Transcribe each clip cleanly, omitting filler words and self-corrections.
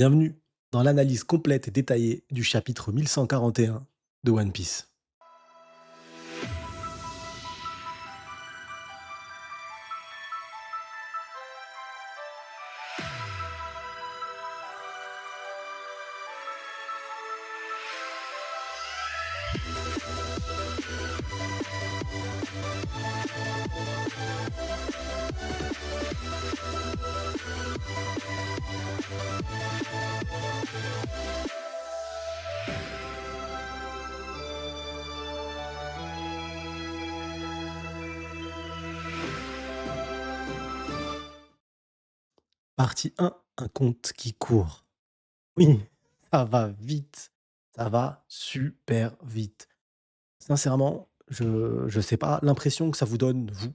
Bienvenue dans l'analyse complète et détaillée du chapitre 1141 de One Piece. Partie 1, un compte qui court. Oui, ça va vite, ça va super vite. Sincèrement, je sais pas l'impression que ça vous donne, vous,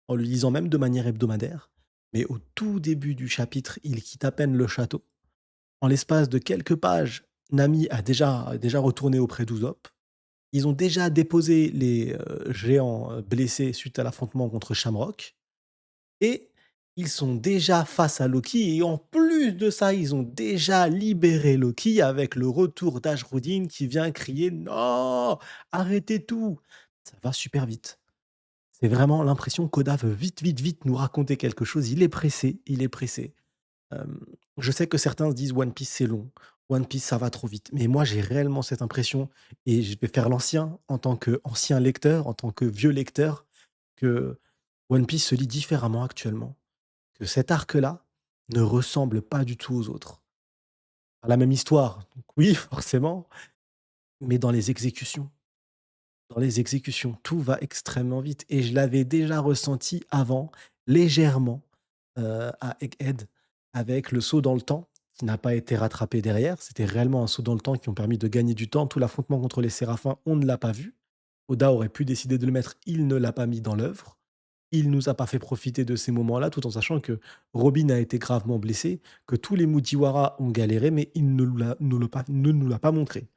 en le lisant même de manière hebdomadaire, mais au tout début du chapitre, il quitte à peine le château. En l'espace de quelques pages, Nami a déjà retourné auprès d'Usopp. Ils ont déjà déposé les géants blessés suite à l'affrontement contre Shamrock. Et ils sont déjà face à Loki et en plus de ça, ils ont déjà libéré Loki avec le retour d'Ashrodin qui vient crier: «Non! Arrêtez tout!» Ça va super vite. C'est vraiment l'impression qu'Oda veut vite, vite, vite nous raconter quelque chose. Il est pressé, il est pressé. Je sais que certains se disent: «One Piece, c'est long. One Piece, ça va trop vite». Mais moi, j'ai réellement cette impression et je vais faire l'ancien en tant qu'ancien lecteur, en tant que vieux lecteur, que One Piece se lit différemment actuellement. Que cet arc-là ne ressemble pas du tout aux autres. La même histoire, donc oui, forcément, mais dans les exécutions, tout va extrêmement vite et je l'avais déjà ressenti avant, légèrement, à Egghead, avec le saut dans le temps qui n'a pas été rattrapé derrière. C'était réellement un saut dans le temps qui ont permis de gagner du temps. Tout l'affrontement contre les Séraphins, on ne l'a pas vu. Oda aurait pu décider de le mettre, il ne l'a pas mis dans l'œuvre. Il nous a pas fait profiter de ces moments-là, tout en sachant que Robin a été gravement blessé, que tous les Mugiwara ont galéré, mais il ne nous l'a pas montré.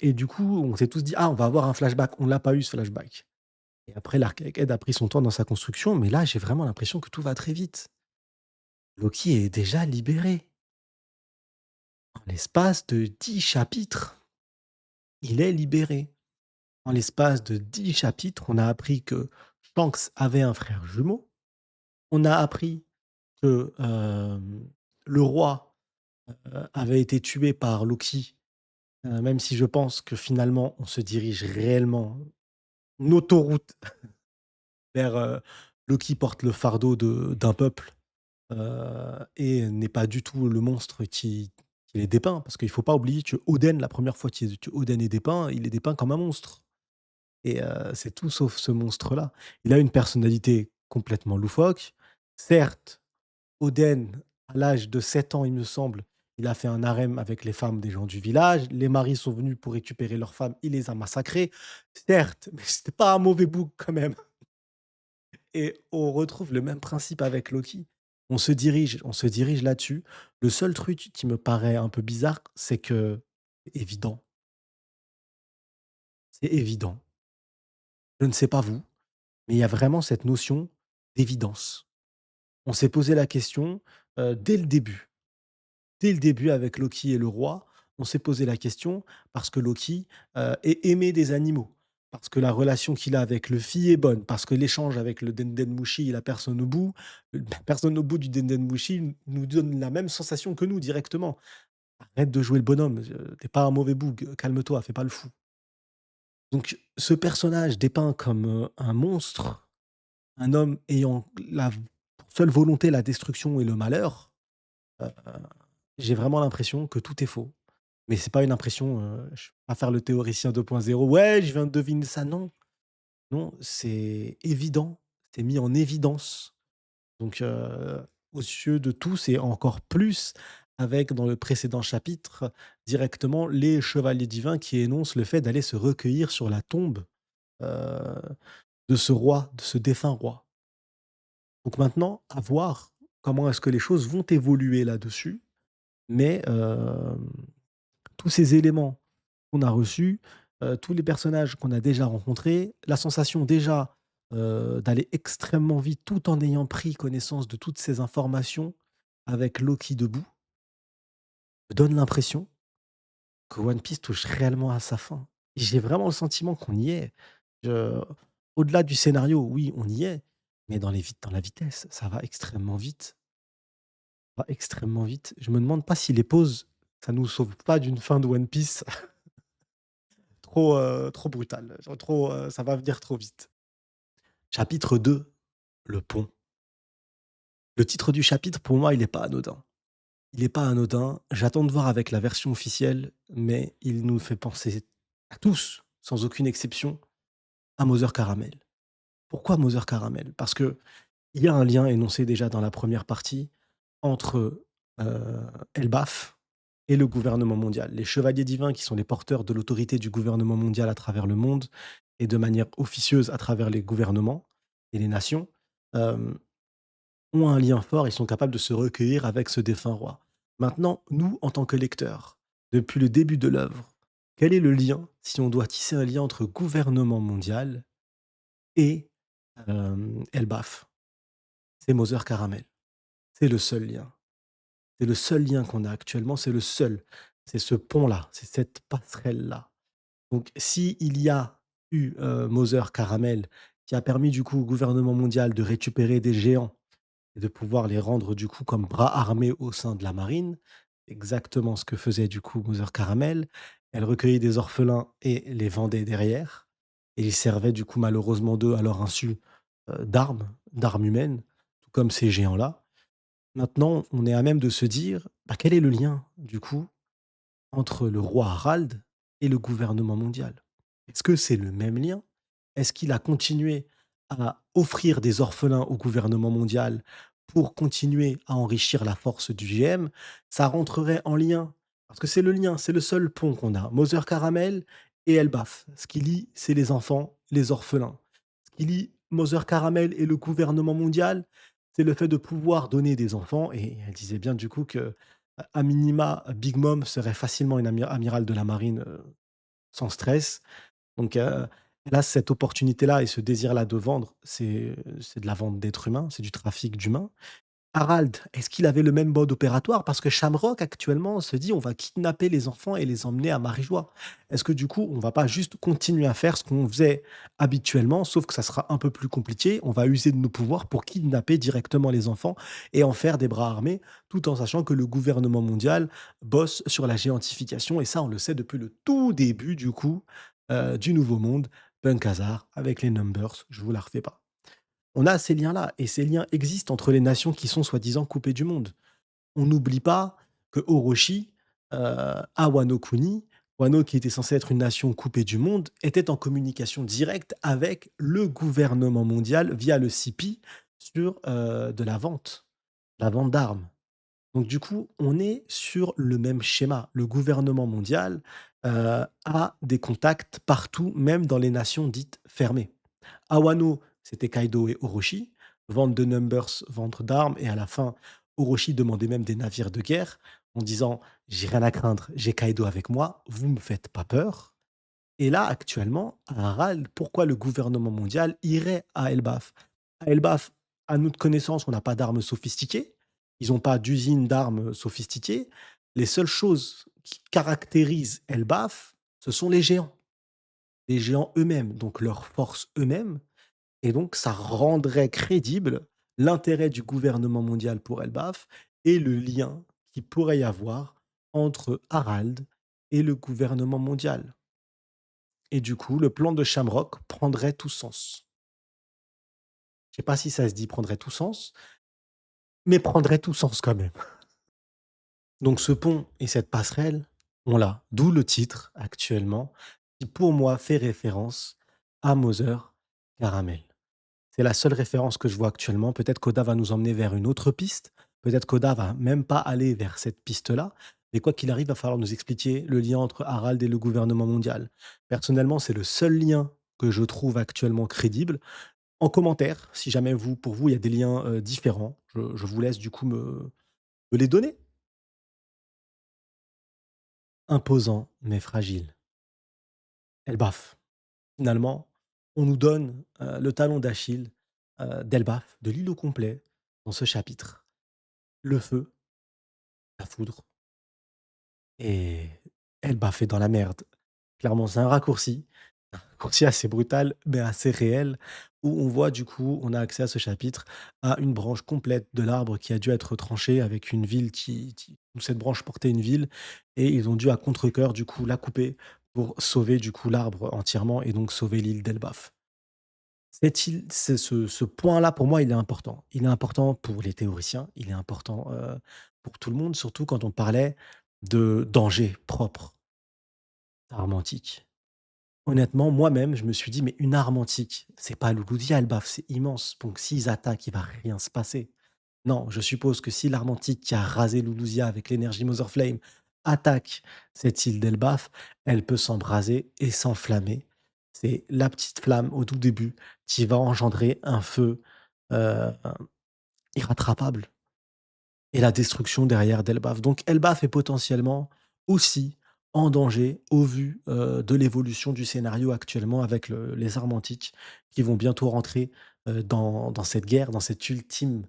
Et du coup, on s'est tous dit: «Ah, on va avoir un flashback». On l'a pas eu ce flashback. Et après l'arc avec Ed a pris son temps dans sa construction, mais là, j'ai vraiment l'impression que tout va très vite. Loki est déjà libéré. En l'espace de 10 chapitres, il est libéré. En l'espace de 10 chapitres, on a appris que Shanks avait un frère jumeau. On a appris que, le roi, avait été tué par Loki, même si je pense que finalement on se dirige réellement une autoroute vers, Loki porte le fardeau de d'un peuple, et n'est pas du tout le monstre qui est dépeint. Parce qu'il faut pas oublier que Oden, la première fois que Oden est dépeint, il est dépeint comme un monstre et c'est tout sauf ce monstre-là. Il a une personnalité complètement loufoque. Certes, Oden, à l'âge de 7 ans, il me semble, il a fait un harem avec les femmes des gens du village. Les maris sont venus pour récupérer leurs femmes, il les a massacrées. Certes, mais c'était pas un mauvais bouc quand même. Et on retrouve le même principe avec Loki. On se dirige là-dessus. Le seul truc qui me paraît un peu bizarre, c'est que c'est évident. C'est évident. Je ne sais pas vous, mais il y a vraiment cette notion d'évidence. On s'est posé la question, dès le début. Dès le début avec Loki et le roi, on s'est posé la question parce que Loki, est aimé des animaux, parce que la relation qu'il a avec Luffy est bonne, parce que l'échange avec le Dendenmushi et la personne au bout, la personne au bout du Dendenmushi nous donne la même sensation que nous directement. «Arrête de jouer le bonhomme, tu pas un mauvais boug, calme-toi, fais pas le fou». Donc ce personnage dépeint comme, un monstre, un homme ayant la pour seule volonté la destruction et le malheur, heu, j'ai vraiment l'impression que tout est faux. Mais c'est pas une impression, je vais pas faire le théoricien 2.0: «Ouais, je viens de deviner ça». Non, non, c'est évident, c'est mis en évidence. Donc, aux yeux de tous et encore plus avec dans le précédent chapitre, directement les chevaliers divins qui énoncent le fait d'aller se recueillir sur la tombe, heu, de ce roi, de ce défunt roi. Donc maintenant, à voir comment est-ce que les choses vont évoluer là-dessus. Mais, tous ces éléments qu'on a reçus, tous les personnages qu'on a déjà rencontrés, la sensation déjà, d'aller extrêmement vite tout en ayant pris connaissance de toutes ces informations avec Loki debout. me donne l'impression que One Piece touche réellement à sa fin. J'ai vraiment le sentiment qu'on y est. Je Au-delà du scénario, oui, on y est, mais dans la vitesse, ça va extrêmement vite, ça va extrêmement vite. Je me demande pas si les pauses, ça nous sauve pas d'une fin de One Piece trop brutale, genre trop, ça va venir trop vite. Chapitre 2, le pont. Le titre du chapitre, pour moi, il est pas anodin. Il est pas anodin. J'attends de voir avec la version officielle, mais il nous fait penser à tous, sans aucune exception, à Mother Caramel. Pourquoi Mother Caramel? Parce que il y a un lien énoncé déjà dans la première partie entre, Elbaf et le gouvernement mondial. Les chevaliers divins qui sont les porteurs de l'autorité du gouvernement mondial à travers le monde et de manière officieuse à travers les gouvernements et les nations, hem, ont un lien fort, ils sont capables de se recueillir avec ce défunt roi. Maintenant, nous, en tant que lecteurs, depuis le début de l'œuvre, quel est le lien, si on doit tisser un lien entre gouvernement mondial et Elbaf? C'est Mother Caramel. C'est le seul lien. C'est le seul lien qu'on a actuellement, c'est le seul. C'est ce pont-là, c'est cette passerelle-là. Donc s'il y a eu, Mother Caramel qui a permis du coup au gouvernement mondial de récupérer des géants et de pouvoir les rendre du coup comme bras armés au sein de la marine, exactement ce que faisait du coup Mother Caramel. Elle recueillait des orphelins et les vendait derrière et ils servaient du coup malheureusement d'eux à leur insu, d'armes humaines, tout comme ces géants-là. Maintenant, on est à même de se dire, bah, quel est le lien, du coup, entre le roi Harald et le gouvernement mondial? Est-ce que c'est le même lien? Est-ce qu'il a continué à offrir des orphelins au gouvernement mondial pour continuer à enrichir la force du GM? Ça rentrerait en lien, parce que c'est le lien, c'est le seul pont qu'on a. Mother Caramel et Elbaf. Ce qui lie, c'est les enfants, les orphelins. Ce qui lie Mother Caramel et le gouvernement mondial, c'est le fait de pouvoir donner des enfants. Et elle disait bien du coup que, à minima, Big Mom serait facilement une amirale de la marine, sans stress. Donc, elle a cette opportunité-là et ce désir-là de vendre, c'est de la vente d'êtres humains, c'est du trafic d'humains. Harald, est-ce qu'il avait le même mode opératoire? Parce que Shamrock, actuellement, se dit: «On va kidnapper les enfants et les emmener à Marie-Joie». Est-ce que du coup, on va pas juste continuer à faire ce qu'on faisait habituellement, sauf que ça sera un peu plus compliqué? On va user de nos pouvoirs pour kidnapper directement les enfants et en faire des bras armés, tout en sachant que le gouvernement mondial bosse sur la géantification et ça, on le sait depuis le tout début, du coup, du Nouveau Monde, Punk Hazard avec les Numbers, je vous la refais pas. On a ces liens-là et ces liens existent entre les nations qui sont soi-disant coupées du monde. On n'oublie pas que Orochi, à Wano Kuni, Wano qui était censé être une nation coupée du monde, était en communication directe avec le gouvernement mondial via le CP sur, de la vente d'armes. Donc du coup, on est sur le même schéma. Le gouvernement mondial, a des contacts partout, même dans les nations dites fermées. À Wano, c'était Kaido et Orochi. Vente de numbers, vente d'armes et à la fin, Orochi demandait même des navires de guerre en disant: «J'ai rien à craindre, j'ai Kaido avec moi, vous me faites pas peur». Et là, actuellement, à Harald, pourquoi le gouvernement mondial irait à Elbaf? À Elbaf, à notre connaissance, on n'a pas d'armes sophistiquées. Ils n'ont pas d'usine d'armes sophistiquées. Les seules choses qui caractérisent Elbaf, ce sont les géants eux-mêmes, donc leurs forces eux-mêmes et donc ça rendrait crédible l'intérêt du gouvernement mondial pour Elbaf et le lien qu'il pourrait y avoir entre Harald et le gouvernement mondial. Et du coup, le plan de Shamrock prendrait tout sens. Je sais pas si ça se dit prendrait tout sens, mais prendrait tout sens quand même. Donc ce pont et cette passerelle, on l'a. D'où le titre actuellement, qui pour moi fait référence à Mother Caramel. C'est la seule référence que je vois actuellement. Peut-être qu'Oda va nous emmener vers une autre piste. Peut-être qu'Oda va même pas aller vers cette piste-là. Mais quoi qu'il arrive, il va falloir nous expliquer le lien entre Harald et le gouvernement mondial. Personnellement, c'est le seul lien que je trouve actuellement crédible. En commentaire, si jamais vous, pour vous, il y a des liens différents, je vous laisse du coup me les donner. Imposant mais fragile. Elbaf. Finalement, on nous donne le talon d'Achille d'Elbaf, de l'île au complet, dans ce chapitre. Le feu, la foudre, et Elbaf est dans la merde. Clairement, c'est un raccourci. Un raccourci assez brutal, mais assez réel, où on voit du coup, on a accès à ce chapitre, à une branche complète de l'arbre qui a dû être tranchée avec une ville où cette branche portait une ville et ils ont dû à contre-cœur du coup la couper pour sauver du coup l'arbre entièrement et donc sauver l'île d'Elbaf. Cette île, ce point-là pour moi, il est important. Il est important pour les théoriciens, il est important, pour tout le monde, surtout quand on parlait de danger propre, arme antique. Honnêtement, moi-même, je me suis dit: «Mais une arme antique, c'est pas Louloudia, Elbaf, c'est immense, donc s'ils attaquent, il va rien se passer». Non, je suppose que si l'arme antique qui a rasé Loulousia avec l'énergie Mother Flame attaque cette île d'Elbaf, elle peut s'embraser et s'enflammer. C'est la petite flamme au tout début qui va engendrer un feu, heu, irrattrapable. Et la destruction derrière d'Elbaf. Donc Elbaf est potentiellement aussi en danger au vu, de l'évolution du scénario actuellement avec les armes antiques qui vont bientôt rentrer, dans cette guerre, dans cette ultime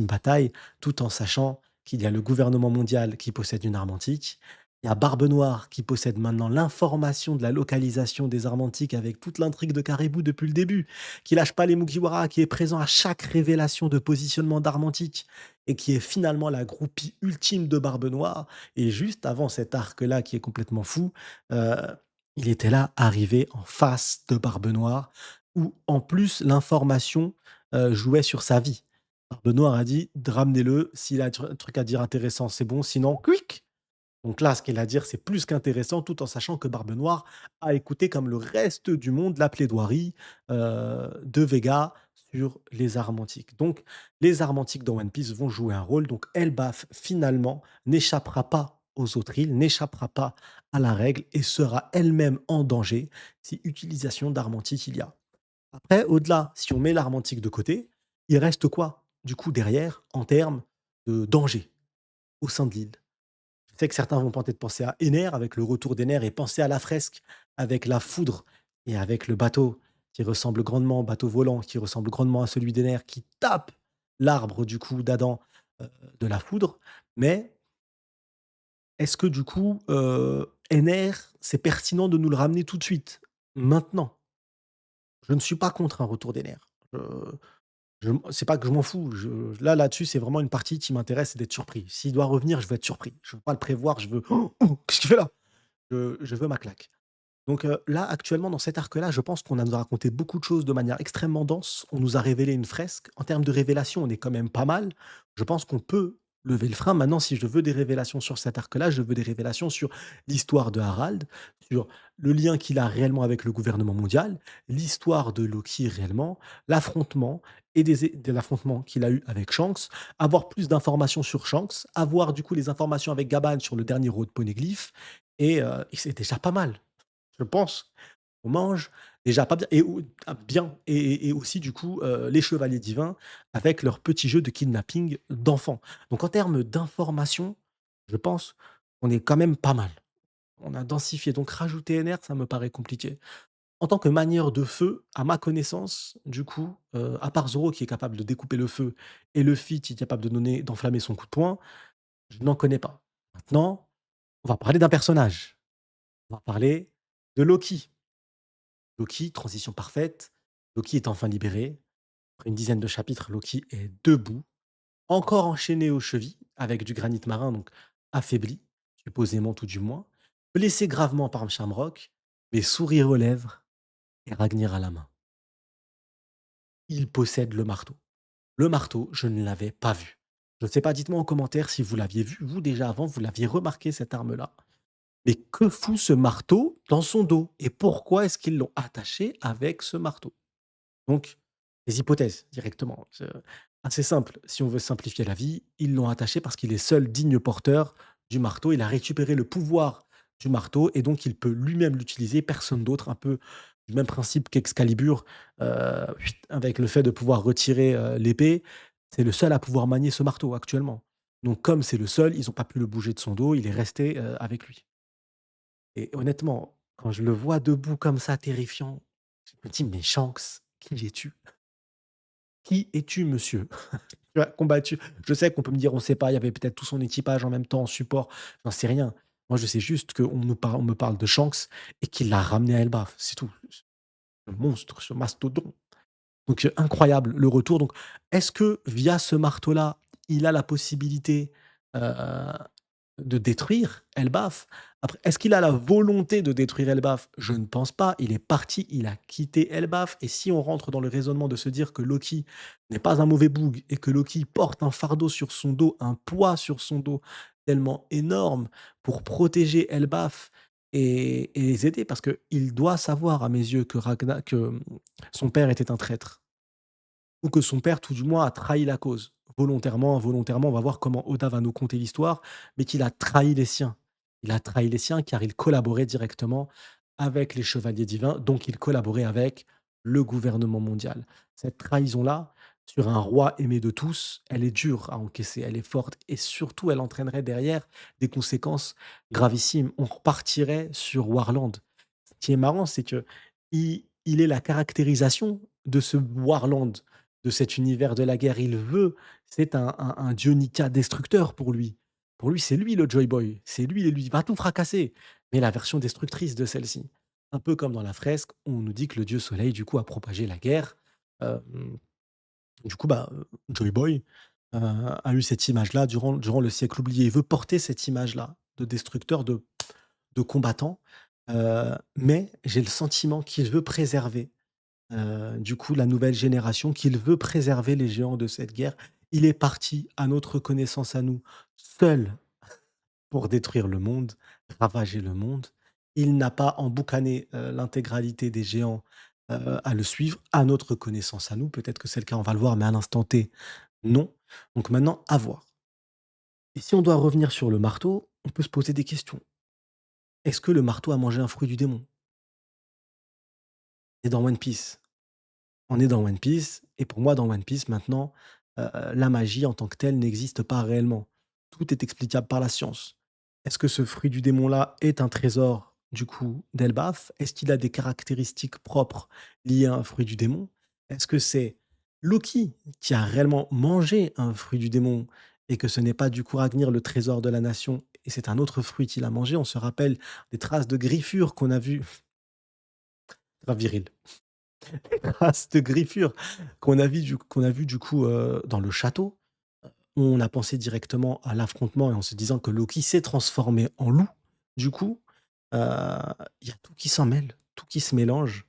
bataille, tout en sachant qu'il y a le gouvernement mondial qui possède une arme antique. Il y a Barbe Noire qui possède maintenant l'information de la localisation des armes antiques avec toute l'intrigue de Caribou depuis le début, qui lâche pas les Mugiwara, qui est présent à chaque révélation de positionnement d'armes antiques et qui est finalement la groupie ultime de Barbe Noire. Et juste avant cet arc-là qui est complètement fou, heu, il était là, arrivé en face de Barbe Noire, où en plus l'information, jouait sur sa vie. Barbe Noire a dit: «D Ramenez-le, s'il a un truc à dire intéressant, c'est bon, sinon quick!» Donc là, ce qu'il a à dire, c'est plus qu'intéressant, tout en sachant que Barbe Noire a écouté, comme le reste du monde, la plaidoirie, de Vega sur les armes antiques. Donc les armes antiques dans One Piece vont jouer un rôle. Donc Elbaf, finalement, n'échappera pas aux autres îles, n'échappera pas à la règle et sera elle-même en danger si utilisation d'armes antiques il y a. Après, au-delà, si on met l'arme antique de côté, il reste quoi, du coup, derrière, en termes de danger au sein de l'île? Je sais que certains vont peut-être penser à Ener avec le retour d'Ener et penser à la fresque avec la foudre et avec le bateau qui ressemble grandement, bateau volant qui ressemble grandement à celui d'Ener qui tape l'arbre du coup d'Adam, de la foudre. Mais est-ce que du coup, Ener, c'est pertinent de nous le ramener tout de suite, maintenant? Je ne suis pas contre un retour d'Ener. C'est pas que je m'en fous, là-dessus, c'est vraiment une partie qui m'intéresse, c'est d'être surpris. S'il doit revenir, je veux être surpris. Je veux pas le prévoir, je veux: «Oh! Oh! Qu'est-ce qu'il fait là?» Je veux ma claque. Donc là, actuellement, dans cet arc-là, je pense qu'on a nous a raconté beaucoup de choses de manière extrêmement dense. On nous a révélé une fresque. En termes de révélation, on est quand même pas mal. Je pense qu'on peut lever le frein. Maintenant, si je veux des révélations sur cet arc-là, je veux des révélations sur l'histoire de Harald, sur le lien qu'il a réellement avec le gouvernement mondial, l'histoire de Loki réellement, l'affrontement et de l'affrontement qu'il a eu avec Shanks, avoir plus d'informations sur Shanks, avoir du coup les informations avec Gaban sur le dernier road poneglyph et c'est déjà pas mal. Je pense. On mange déjà pas bien et ou ah bien et aussi du coup, les chevaliers divins avec leur petit jeu de kidnapping d'enfants. Donc en termes d'information, je pense qu'on est quand même pas mal. On a densifié, donc rajouter NR, ça me paraît compliqué. En tant que manieur de feu, à ma connaissance, du coup, à part Zoro qui est capable de découper le feu et Luffy qui est capable de d'enflammer son coup de poing, je n'en connais pas. Maintenant, on va parler d'un personnage. On va parler de Loki. Loki, transition parfaite. Loki est enfin libéré. Après une dizaine de chapitres, Loki est debout, encore enchaîné aux chevilles, avec du granit marin, donc affaibli, supposément tout du moins, blessé gravement par Shamrock, mais sourire aux lèvres et Ragnir à la main. Il possède le marteau. Le marteau, je ne l'avais pas vu. Je ne sais pas, dites-moi en commentaire si vous l'aviez vu, vous déjà avant, vous l'aviez remarqué cette arme-là. Mais que fout ce marteau dans son dos? Et pourquoi est-ce qu'ils l'ont attaché avec ce marteau? Donc, des hypothèses directement. Assez simple, si on veut simplifier la vie, ils l'ont attaché parce qu'il est seul digne porteur du marteau. Il a récupéré le pouvoir du marteau et donc il peut lui-même l'utiliser, personne d'autre, un peu du même principe qu'Excalibur, avec le fait de pouvoir retirer, l'épée. C'est le seul à pouvoir manier ce marteau actuellement. Donc comme c'est le seul, ils ont pas pu le bouger de son dos, il est resté, avec lui. Et honnêtement, quand je le vois debout comme ça, terrifiant, je me dis: «Mais Shanks, qui es-tu? Qui es-tu, monsieur?» Tu vois? Combattu. Je sais qu'on peut me dire: «On sait pas, il y avait peut-être tout son équipage en même temps en support», j'en sais rien. Moi, je sais juste on me parle de Shanks et qu'il l'a ramené à Elbaf, c'est tout. Ce monstre, ce mastodon. Donc, incroyable le retour. Donc, est-ce que via ce marteau-là, il a la possibilité, heu, de détruire Elbaf? Après, est-ce qu'il a la volonté de détruire Elbaf? Je ne pense pas. Il est parti, il a quitté Elbaf et si on rentre dans le raisonnement de se dire que Loki n'est pas un mauvais boug et que Loki porte un fardeau sur son dos, un poids sur son dos tellement énorme pour protéger Elbaf et les aider parce qu'il doit savoir à mes yeux que, son père était un traître. Ou que son père, tout du moins, a trahi la cause. Volontairement, involontairement, on va voir comment Oda va nous conter l'histoire, mais qu'il a trahi les siens. Il a trahi les siens car il collaborait directement avec les chevaliers divins, donc il collaborait avec le gouvernement mondial. Cette trahison-là, sur un roi aimé de tous, elle est dure à encaisser, elle est forte et surtout elle entraînerait derrière des conséquences gravissimes. On repartirait sur Warland. Ce qui est marrant, c'est que il est la caractérisation de ce Warland, de cet univers de la guerre. Il veut c'est un dieu Nika destructeur pour lui. Pour lui, c'est lui le Joy Boy, c'est lui, il va tout fracasser, mais la version destructrice de celle-ci. Un peu comme dans la fresque, on nous dit que le dieu soleil, du coup, a propagé la guerre. Hem, du coup, Joy Boy, a eu cette image-là durant le siècle oublié. Il veut porter cette image-là de destructeur, de combattant, mais j'ai le sentiment qu'il veut préserver du coup, la nouvelle génération, qu'il veut préserver les géants de cette guerre. Il est parti, à notre connaissance à nous, seul pour détruire le monde, ravager le monde. Il n'a pas emboucané, l'intégralité des géants, à le suivre, à notre connaissance à nous. Peut-être que c'est le cas, on va le voir, mais à l'instant T, non. Donc maintenant, à voir. Et si on doit revenir sur le marteau, on peut se poser des questions. Est-ce que le marteau a mangé un fruit du démon? Et dans One Piece. On est dans One Piece et pour moi, dans One Piece, maintenant, la magie en tant que telle n'existe pas réellement. Tout est explicable par la science. Est-ce que ce fruit du démon-là est un trésor, du coup, d'Elbaf? Est-ce qu'il a des caractéristiques propres liées à un fruit du démon? Est-ce que c'est Loki qui a réellement mangé un fruit du démon et que ce n'est pas, du coup, Ragnir, le trésor de la nation et c'est un autre fruit qu'il a mangé? On se rappelle des traces de griffures qu'on a vues grave viril. Traces de griffures qu'on a vu du coup, dans le château. On a pensé directement à l'affrontement et en se disant que Loki s'est transformé en loup. Du coup, heu, il y a tout qui s'en mêle, tout qui se mélange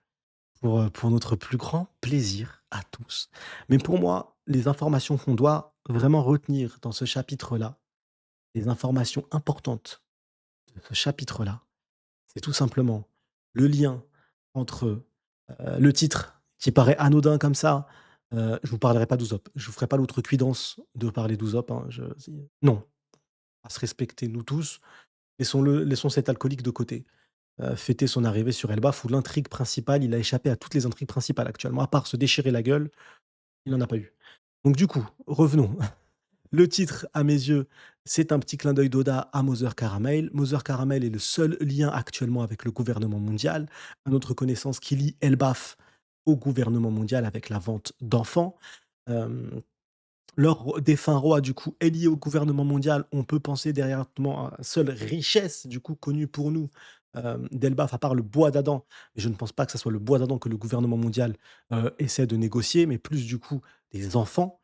pour notre plus grand plaisir à tous. Mais pour moi, les informations qu'on doit vraiment retenir dans ce chapitre-là, les informations importantes de ce chapitre-là, c'est tout simplement le lien entre, le titre qui paraît anodin comme ça, je vous parlerai pas d'Usopp. Je vous ferai pas l'outrecuidance de parler d'Usopp, hein, je si non, à se respecter nous tous, laissons cet alcoolique de côté. Fêter son arrivée sur Elbaf où l'intrigue principale, il a échappé à toutes les intrigues principales actuellement, à part se déchirer la gueule, il en a pas eu. Donc du coup, revenons. Le titre, à mes yeux, c'est un petit clin d'œil d'Oda à Mother Caramel. Mother Caramel est le seul lien actuellement avec le gouvernement mondial, à notre connaissance, qui lie Elbaf au gouvernement mondial avec la vente d'enfants. Hem, leur défunt roi, du coup, est lié au gouvernement mondial. On peut penser directement à la seule richesse, du coup, connue pour nous, d'Elbaf, à part le bois d'Adam. Mais je ne pense pas que ça soit le bois d'Adam que le gouvernement mondial, essaie de négocier, mais plus, du coup, des enfants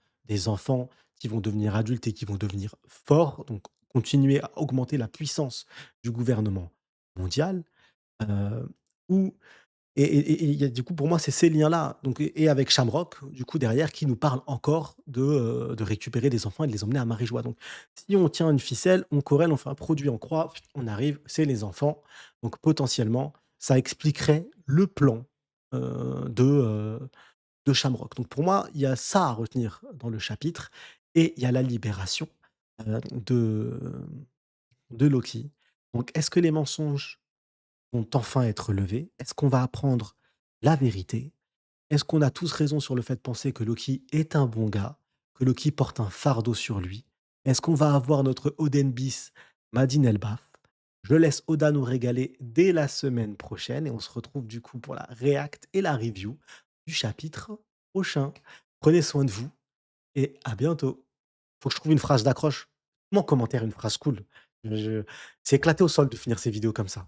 qui vont devenir adultes et qui vont devenir forts, donc continuer à augmenter la puissance du gouvernement mondial, heu, ou et il y a du coup, pour moi, c'est ces liens-là, donc et avec Shamrock, du coup, derrière, qui nous parle encore de récupérer des enfants et de les emmener à Marie-Joie. Donc si on tient une ficelle, on corrèle, on fait un produit en croix, on arrive, c'est les enfants. Donc potentiellement, ça expliquerait le plan, de Shamrock. Donc pour moi, il y a ça à retenir dans le chapitre et il y a la libération, de Loki. Donc est-ce que les mensonges vont enfin être levés? Est-ce qu'on va apprendre la vérité? Est-ce qu'on a tous raison sur le fait de penser que Loki est un bon gars, que Loki porte un fardeau sur lui? Est-ce qu'on va avoir notre Oden bis Madin Elbaf? Je laisse Oda nous régaler dès la semaine prochaine et on se retrouve du coup pour la react et la review du chapitre prochain. Prenez soin de vous et à bientôt. Faut que je trouve une phrase d'accroche. Comment commentaire une phrase cool? Je c'est éclaté au sol de finir ces vidéos comme ça.